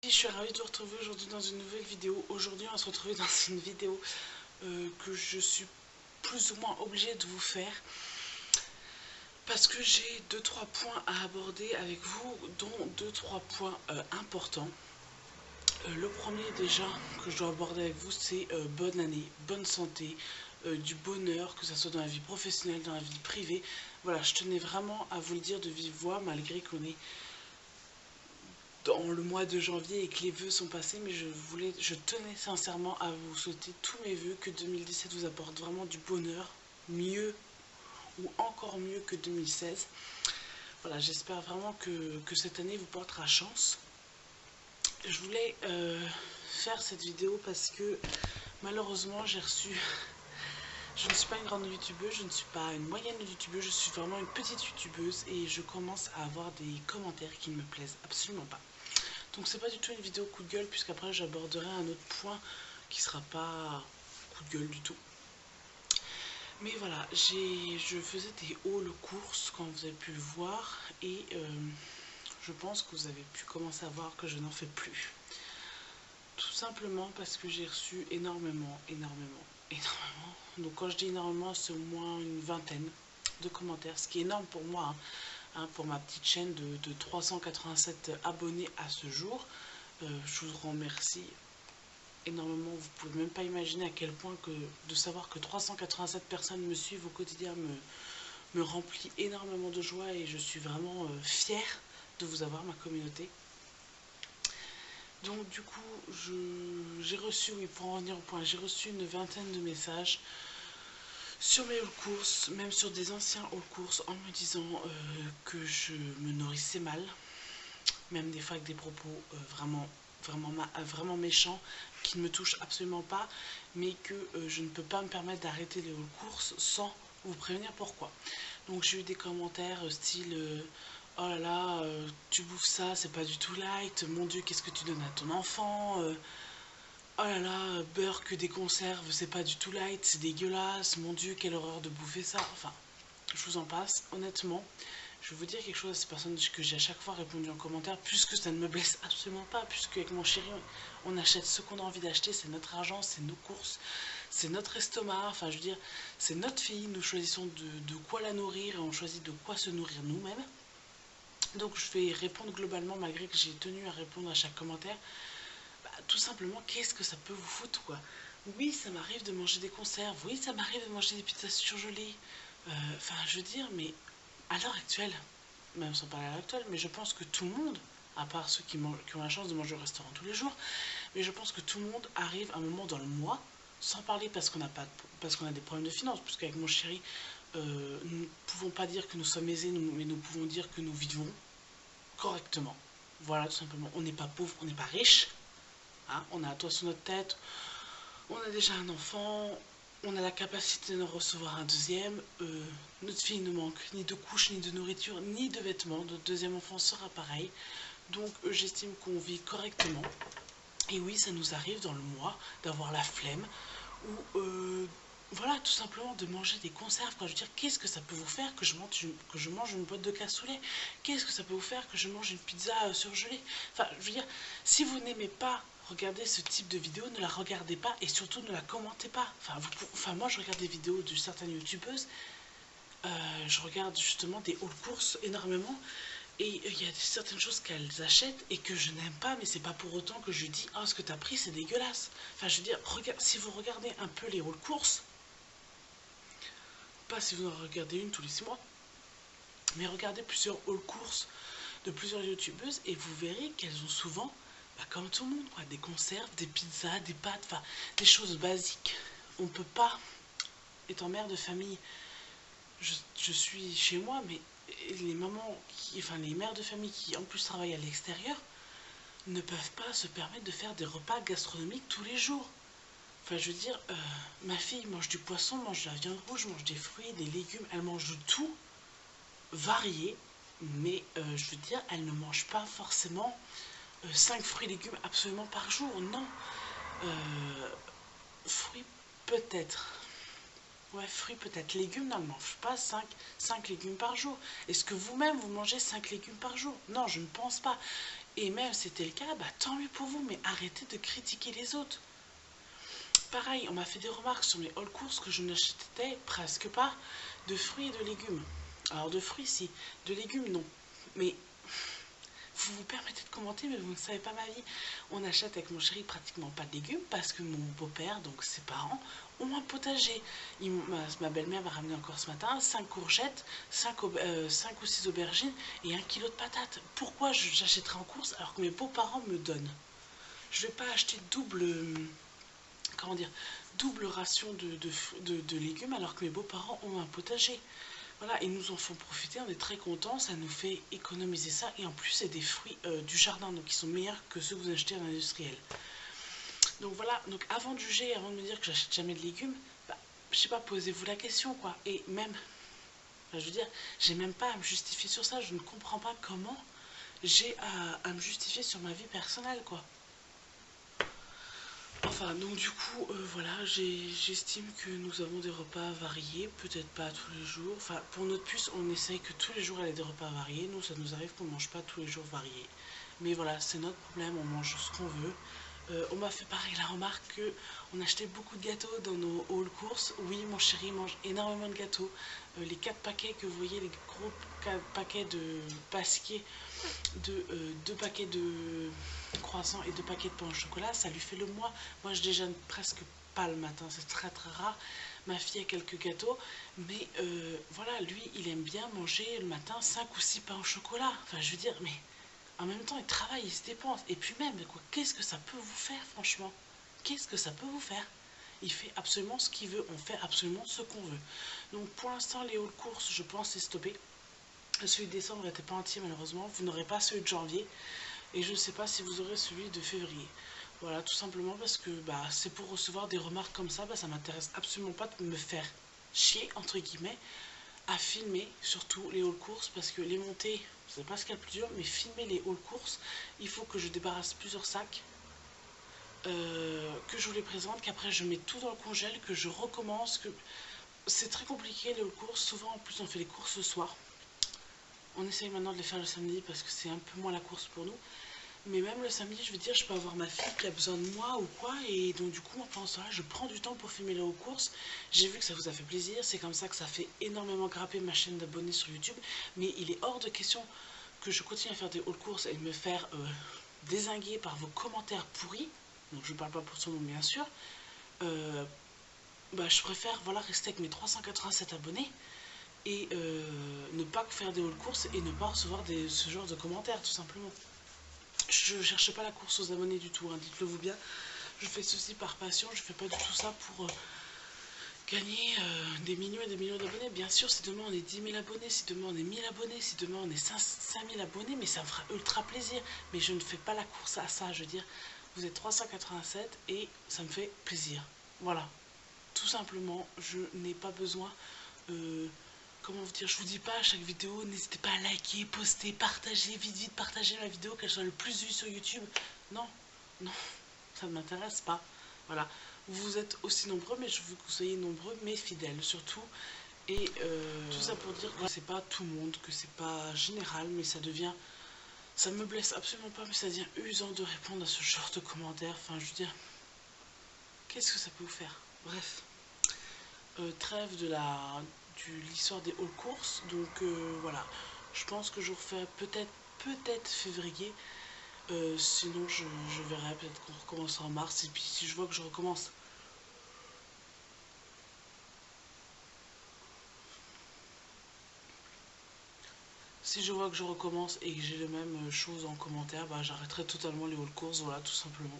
Je suis ravie de vous retrouver aujourd'hui dans une nouvelle vidéo. Aujourd'hui on va se retrouver dans une vidéo que je suis plus ou moins obligée de vous faire parce que j'ai 2-3 points à aborder avec vous, dont 2-3 points importants. Le premier déjà que je dois aborder avec vous, c'est bonne année, bonne santé, du bonheur, que ce soit dans la vie professionnelle, dans la vie privée. Voilà, je tenais vraiment à vous le dire de vive voix malgré qu'on est dans le mois de janvier et que les vœux sont passés, mais je tenais sincèrement à vous souhaiter tous mes vœux, que 2017 vous apporte vraiment du bonheur, mieux ou encore mieux que 2016. Voilà, j'espère vraiment que cette année vous portera chance. Je voulais faire cette vidéo parce que malheureusement j'ai reçu... Je ne suis pas une grande youtubeuse, je ne suis pas une moyenne youtubeuse, je suis vraiment une petite youtubeuse et je commence à avoir des commentaires qui ne me plaisent absolument pas. Donc c'est pas du tout une vidéo coup de gueule, puisqu'après j'aborderai un autre point qui sera pas coup de gueule du tout. Mais voilà, je faisais des hauls courses quand vous avez pu le voir, et je pense que vous avez pu commencer à voir que je n'en fais plus. Tout simplement parce que j'ai reçu énormément. Donc quand je dis énormément, c'est au moins une vingtaine de commentaires, ce qui est énorme pour moi, hein, pour ma petite chaîne de 387 abonnés à ce jour. Je vous remercie énormément. Vous pouvez même pas imaginer à quel point de savoir que 387 personnes me suivent au quotidien me remplit énormément de joie, et je suis vraiment fière de vous avoir, ma communauté. Donc du coup, j'ai reçu, oui, pour en revenir au point, j'ai reçu une vingtaine de messages sur mes haul courses, même sur des anciens haul courses, en me disant que je me nourrissais mal, même des fois avec des propos vraiment méchants, qui ne me touchent absolument pas, mais que je ne peux pas me permettre d'arrêter les haul courses sans vous prévenir pourquoi. Donc j'ai eu des commentaires style oh là là, tu bouffes ça, c'est pas du tout light, mon dieu, qu'est-ce que tu donnes à ton enfant, oh là là, beurre que des conserves, c'est pas du tout light, c'est dégueulasse, mon dieu, quelle horreur de bouffer ça. Enfin, je vous en passe. Honnêtement, je vais vous dire quelque chose à ces personnes que j'ai à chaque fois répondu en commentaire, puisque ça ne me blesse absolument pas, puisque avec mon chéri, on achète ce qu'on a envie d'acheter, c'est notre argent, c'est nos courses, c'est notre estomac, enfin je veux dire, c'est notre fille, nous choisissons de quoi la nourrir, et on choisit de quoi se nourrir nous-mêmes. Donc je vais répondre globalement, malgré que j'ai tenu à répondre à chaque commentaire. Tout simplement, qu'est-ce que ça peut vous foutre, quoi. Oui, ça m'arrive de manger des conserves, oui, ça m'arrive de manger des pizzas surgelées. Enfin, je veux dire, mais à l'heure actuelle, même sans parler à l'heure actuelle, mais je pense que tout le monde, à part ceux qui ont la chance de manger au restaurant tous les jours, mais je pense que tout le monde arrive à un moment dans le mois, sans parler parce qu'on a des problèmes de finances, parce qu'avec mon chéri, nous ne pouvons pas dire que nous sommes aisés, mais nous pouvons dire que nous vivons correctement. Voilà, tout simplement. On n'est pas pauvre, on n'est pas riche. Hein, on a un toit sur notre tête, on a déjà un enfant, on a la capacité de recevoir un deuxième. Notre fille ne manque ni de couches, ni de nourriture, ni de vêtements. Notre deuxième enfant sera pareil. Donc j'estime qu'on vit correctement. Et oui, ça nous arrive dans le mois d'avoir la flemme, ou voilà, tout simplement de manger des conserves. Quand je veux dire, qu'est-ce que ça peut vous faire que je mange une boîte de cassoulet? Qu'est-ce que ça peut vous faire que je mange une pizza surgelée? Enfin, je veux dire, si vous n'aimez pas regarder ce type de vidéo, ne la regardez pas, et surtout ne la commentez pas. Enfin, moi je regarde des vidéos de certaines youtubeuses, je regarde justement des haul courses énormément, et il y a certaines choses qu'elles achètent et que je n'aime pas, mais c'est pas pour autant que je dis oh, ce que t'as pris c'est dégueulasse. Enfin, je veux dire, si vous regardez un peu les haul courses, pas si vous en regardez une tous les 6 mois, mais regardez plusieurs haul courses de plusieurs youtubeuses, et vous verrez qu'elles ont souvent, comme tout le monde, quoi, des conserves, des pizzas, des pâtes, enfin des choses basiques. On peut pas, étant mère de famille, je suis chez moi, mais les mamans, les mères de famille qui en plus travaillent à l'extérieur, ne peuvent pas se permettre de faire des repas gastronomiques tous les jours. Enfin, je veux dire, ma fille mange du poisson, mange de la viande rouge, mange des fruits, des légumes, elle mange de tout, varié, mais je veux dire, elle ne mange pas forcément 5 fruits et légumes absolument par jour, non. Fruits peut-être. Ouais, fruits peut-être. Légumes, non, elle ne mange pas 5 légumes par jour. Est-ce que vous-même, vous mangez 5 légumes par jour? Non, je ne pense pas. Et même si c'était le cas, bah, tant mieux pour vous, mais arrêtez de critiquer les autres. Pareil, on m'a fait des remarques sur mes haul courses que je n'achetais presque pas de fruits et de légumes. Alors de fruits si, de légumes non. Mais vous vous permettez de commenter, mais vous ne savez pas ma vie. On achète avec mon chéri pratiquement pas de légumes parce que mon beau-père, donc ses parents, ont un potager. Ma belle-mère m'a ramené encore ce matin 5 courgettes, 5 ou 6 aubergines et 1 kilo de patates. Pourquoi j'achèterais en course alors que mes beaux-parents me donnent? Je vais pas acheter comment dire, double ration de légumes alors que mes beaux-parents ont un potager. Voilà, ils nous en font profiter, on est très contents, ça nous fait économiser ça. Et en plus, c'est des fruits du jardin, donc ils sont meilleurs que ceux que vous achetez en industriel. Donc voilà, donc avant de juger, avant de me dire que j'achète jamais de légumes, bah, je sais pas, posez-vous la question, quoi. Et même, je veux dire, j'ai même pas à me justifier sur ça, je ne comprends pas comment j'ai à me justifier sur ma vie personnelle, quoi. Enfin, donc du coup, voilà, j'estime que nous avons des repas variés, peut-être pas tous les jours. Enfin, pour notre puce, on essaye que tous les jours elle ait des repas variés. Nous, ça nous arrive qu'on ne mange pas tous les jours variés. Mais voilà, c'est notre problème, on mange ce qu'on veut. On m'a fait pareil la remarque que on achetait beaucoup de gâteaux dans nos haul courses. Oui, mon chéri mange énormément de gâteaux. Les 4 paquets que vous voyez, les gros 4 paquets de pasquiers, de 2 paquets de croissants et 2 paquets de pain au chocolat, ça lui fait le mois. Moi, je déjeune presque pas le matin, c'est très très rare. Ma fille a quelques gâteaux, mais voilà, lui, il aime bien manger le matin 5 ou 6 pains au chocolat. Enfin, je veux dire, mais en même temps, il travaille, il se dépense. Et puis même, quoi, qu'est-ce que ça peut vous faire, franchement? Qu'est-ce que ça peut vous faire? Il fait absolument ce qu'il veut, on fait absolument ce qu'on veut. Donc pour l'instant, les hauts courses, je pense, c'est stoppé. Celui de décembre n'était pas entier, malheureusement. Vous n'aurez pas celui de janvier. Et je ne sais pas si vous aurez celui de février. Voilà, tout simplement parce que bah, c'est pour recevoir des remarques comme ça, bah, ça m'intéresse absolument pas de me faire chier, entre guillemets, à filmer surtout les haul courses, parce que les monter, c'est pas ce qu'il y a le plus dur, mais filmer les haul courses, il faut que je débarrasse plusieurs sacs, que je vous les présente, qu'après je mets tout dans le congèle, que je recommence, que c'est très compliqué les haul courses. Souvent en plus on fait les courses le soir. On essaye maintenant de les faire le samedi parce que c'est un peu moins la course pour nous. Mais même le samedi, je veux dire, je peux avoir ma fille qui a besoin de moi ou quoi. Et donc du coup, pendant ce temps-là, je prends du temps pour filmer les courses. J'ai vu que ça vous a fait plaisir. C'est comme ça que ça fait énormément grimper ma chaîne d'abonnés sur YouTube. Mais il est hors de question que je continue à faire des haul courses et me faire dézinguer par vos commentaires pourris. Donc je ne parle pas pour tout le monde, bien sûr. Bah, je préfère voilà, rester avec mes 387 abonnés et ne pas faire des haul courses et ne pas recevoir ce genre de commentaires, tout simplement. Je ne cherche pas la course aux abonnés du tout, hein, dites-le vous bien. Je fais ceci par passion, je fais pas du tout ça pour gagner des millions et des millions d'abonnés. Bien sûr, si demain on est 10 000 abonnés, si demain on est 1000 abonnés, si demain on est 5 000 abonnés, mais ça me fera ultra plaisir. Mais je ne fais pas la course à ça, je veux dire, vous êtes 387 et ça me fait plaisir. Voilà, tout simplement, je n'ai pas besoin... comment vous dire, je vous dis pas à chaque vidéo, n'hésitez pas à liker, poster, partager, vite partager la vidéo, qu'elle soit le plus vue sur YouTube. Non, non, ça ne m'intéresse pas. Voilà, vous êtes aussi nombreux, mais je veux que vous soyez nombreux, mais fidèles surtout. Et tout ça pour dire que c'est pas tout le monde, que c'est pas général, mais ça devient... Ça me blesse absolument pas, mais ça devient usant de répondre à ce genre de commentaires. Enfin, je veux dire, qu'est-ce que ça peut vous faire? Bref, trêve de l'histoire des haul courses. Donc voilà, je pense que je refais peut-être février. Sinon je verrai, peut-être qu'on recommencera en mars. Et puis si je vois que je recommence et que j'ai les mêmes choses en commentaire, bah j'arrêterai totalement les haul courses. Voilà, tout simplement.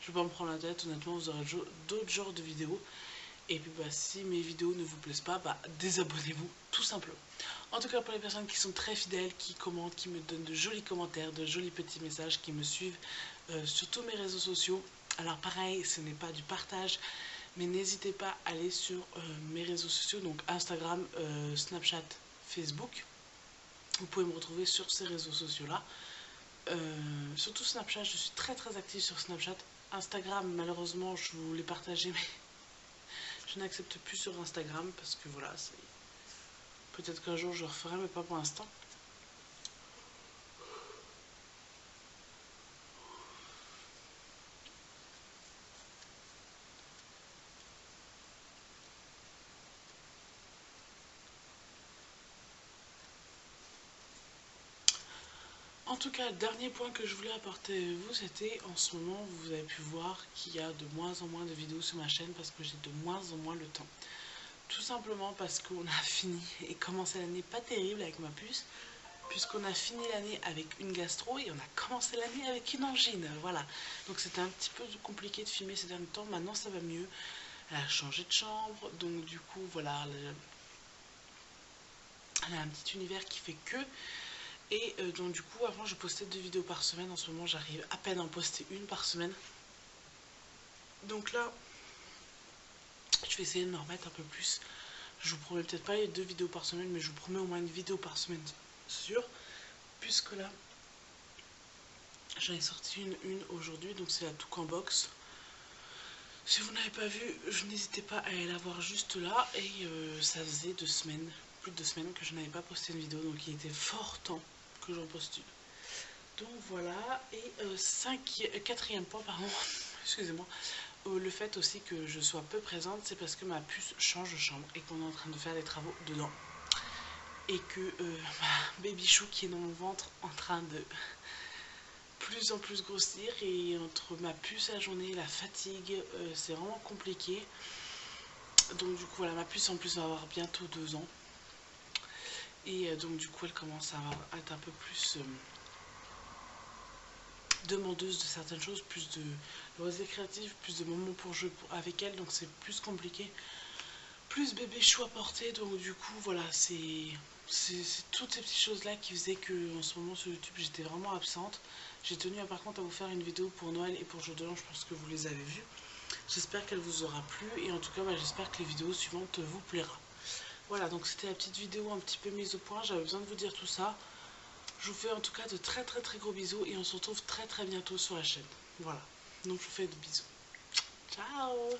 Je vais pas me prendre la tête, honnêtement. Vous aurez d'autres genres de vidéos. Et puis bah, si mes vidéos ne vous plaisent pas, bah, désabonnez-vous tout simplement. En tout cas, pour les personnes qui sont très fidèles, qui commentent, qui me donnent de jolis commentaires, de jolis petits messages, qui me suivent sur tous mes réseaux sociaux. Alors pareil, ce n'est pas du partage, mais n'hésitez pas à aller sur mes réseaux sociaux, donc Instagram, Snapchat, Facebook. Vous pouvez me retrouver sur ces réseaux sociaux-là. Surtout Snapchat, je suis très active sur Snapchat. Instagram, malheureusement, je vous l'ai partagé, mais je n'accepte plus sur Instagram parce que voilà, peut-être qu'un jour je le referai, mais pas pour l'instant. En tout cas, le dernier point que je voulais apporter à vous, c'était en ce moment, vous avez pu voir qu'il y a de moins en moins de vidéos sur ma chaîne parce que j'ai de moins en moins le temps. Tout simplement parce qu'on a fini et commencé l'année pas terrible avec ma puce, puisqu'on a fini l'année avec une gastro et on a commencé l'année avec une angine, voilà. Donc c'était un petit peu compliqué de filmer ces derniers temps, maintenant ça va mieux. Elle a changé de chambre, donc du coup, voilà, elle a un petit univers qui fait que... Et donc du coup, avant je postais 2 vidéos par semaine, en ce moment j'arrive à peine à en poster une par semaine. Donc là, je vais essayer de me remettre un peu plus. Je vous promets peut-être pas les 2 vidéos par semaine, mais je vous promets au moins une vidéo par semaine, sûr. Puisque là, j'en ai sorti une aujourd'hui, donc c'est la Toucan Box. Si vous n'avez pas vu, je n'hésitez pas à aller la voir juste là. Et ça faisait 2 semaines, plus de 2 semaines que je n'avais pas posté une vidéo, donc il était fort temps que j'en poste une. Donc voilà, et quatrième point, pardon, excusez-moi, le fait aussi que je sois peu présente, c'est parce que ma puce change de chambre et qu'on est en train de faire des travaux dedans. Et que ma baby-chou qui est dans mon ventre en train de plus en plus grossir, et entre ma puce à journée, la fatigue, c'est vraiment compliqué. Donc du coup voilà, ma puce en plus va avoir bientôt 2 ans. Et donc du coup elle commence à être un peu plus... demandeuse de certaines choses, plus de loisirs créatifs, plus de moments pour jouer avec elle, donc c'est plus compliqué, plus bébé chou à porter, donc du coup voilà, c'est toutes ces petites choses là qui faisaient que en ce moment sur YouTube j'étais vraiment absente. J'ai tenu par contre à vous faire une vidéo pour Noël et pour Jour de l'An, je pense que vous les avez vues, j'espère qu'elle vous aura plu, et en tout cas j'espère que les vidéos suivantes vous plaira. Voilà, donc c'était la petite vidéo un petit peu mise au point, j'avais besoin de vous dire tout ça. Je vous fais en tout cas de très gros bisous et on se retrouve très bientôt sur la chaîne. Voilà, donc je vous fais de bisous. Ciao!